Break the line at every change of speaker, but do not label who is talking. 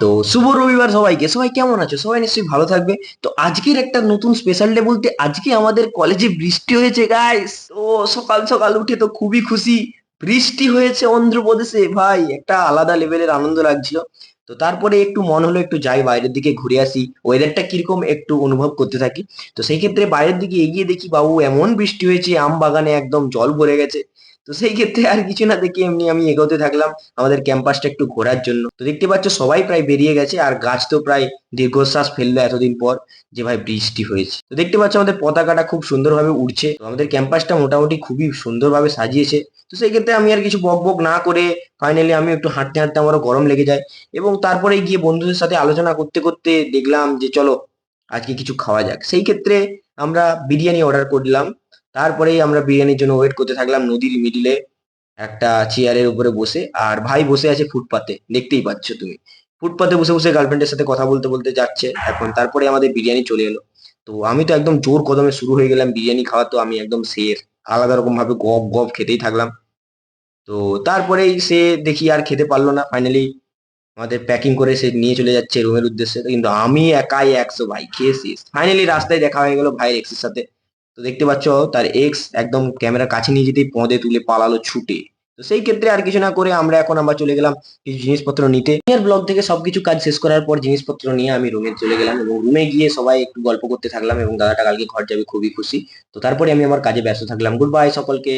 তো শুভ রবিবার সবাইকে। সবাই কেমন আছো? সবাই নিশ্চয়ই ভালো থাকবে। তো আজকের একটা নতুন স্পেশাল ডে বলতে আজকে আমাদের কলেজে বৃষ্টি হয়েছে গাইস। তো সকাল সকাল উঠে তো খুবই খুশি। বৃষ্টি হয়েছে অন্ধ্রপ্রদেশে, ভাই একটা আলাদা লেভেলের আনন্দ লাগছিল। তো তারপরে একটু মন হলো একটু যাই বাইরের দিকে ঘুরে আসি, ওয়েদারটা কিরকম একটু অনুভব করতে থাকি। তো সেই ক্ষেত্রে বাইরের দিকে এগিয়ে দেখি বাবু এমন বৃষ্টি হয়েছে আম বাগানে একদম জল ভরে গেছে। তো সেই ক্ষেত্রে আর কিছু না দেখি এমনি আমি এগোতে থাকলাম আমাদের ক্যাম্পাসটা একটু ঘোরার জন্য। তো দেখতে পাচ্ছ সবাই প্রায় বেরিয়ে গেছে আর গাছ তো প্রায় দীর্ঘশ্বাস ফেললো এতদিন পর যে ভাই বৃষ্টি হয়েছে। তো দেখতে পাচ্ছ আমাদের পতাকাটা খুব সুন্দরভাবে উড়ছে। তো আমাদের ক্যাম্পাসটা মোটামুটি খুবই সুন্দরভাবে সাজিয়েছে। তো সেই ক্ষেত্রে আমি আর কিছু বক বক না করে ফাইনালি আমি একটু হাঁটতে হাঁটতে আমারও গরম লেগে যায়। এবং তারপরে গিয়ে বন্ধুদের সাথে আলোচনা করতে করতে দেখলাম যে চলো আজকে কিছু খাওয়া যাক। সেই ক্ষেত্রে আমরা বিরিয়ানি অর্ডার করলাম। তারপরেই আমরা বিরিয়ানির জন্য ওয়েট করতে থাকলাম নদীর মিডিলে একটা চেয়ারের উপরে বসে। আর ভাই বসে আছে ফুটপাতে, দেখতেই পাচ্ছ তুমি। ফুটপাতে বসে বসে গার্লফ্রেন্ডের সাথে কথা বলতে বলতে যাচ্ছে এখন। তারপরে আমাদের বিরিয়ানি চলে এলো। তো আমি তো একদম জোর কদমে শুরু হয়ে গেলাম বিরিয়ানি খাওয়া। তো আমি একদম শের, আলাদা রকম ভাবে গপ গপ খেতেই থাকলাম। তো তারপরেই সে দেখি আর খেতে পারলো না, ফাইনালি আমাদের প্যাকিং করে সে নিয়ে চলে যাচ্ছে রুমের উদ্দেশ্যে। তো কিন্তু আমি একাই 100 ভাই খেয়ে শেষ। ফাইনালি রাস্তায় দেখা হয়ে গেল ভাইয়ের এক্সের সাথে। তো দেখতে পাচ্ছ তার এক্স একদম ক্যামেরা কাছে নিয়ে যেতেই পদে তুলে পালালো ছুটে। তো সেই ক্ষেত্রে আর কিছু না করে আমরা এখন আবার চলে গেলাম কিছু জিনিসপত্র নিতে। এর ব্লগ থেকে সবকিছু কাজ শেষ করার পর জিনিসপত্র নিয়ে আমি রুমে চলে গেলাম এবং রুমে গিয়ে সবাই একটু গল্প করতে থাকলাম এবং দাদাটা কালকে ঘর যাবে খুবই খুশি। তো তারপরে আমি আমার কাজে ব্যস্ত থাকলাম। গুড বাই সকলকে।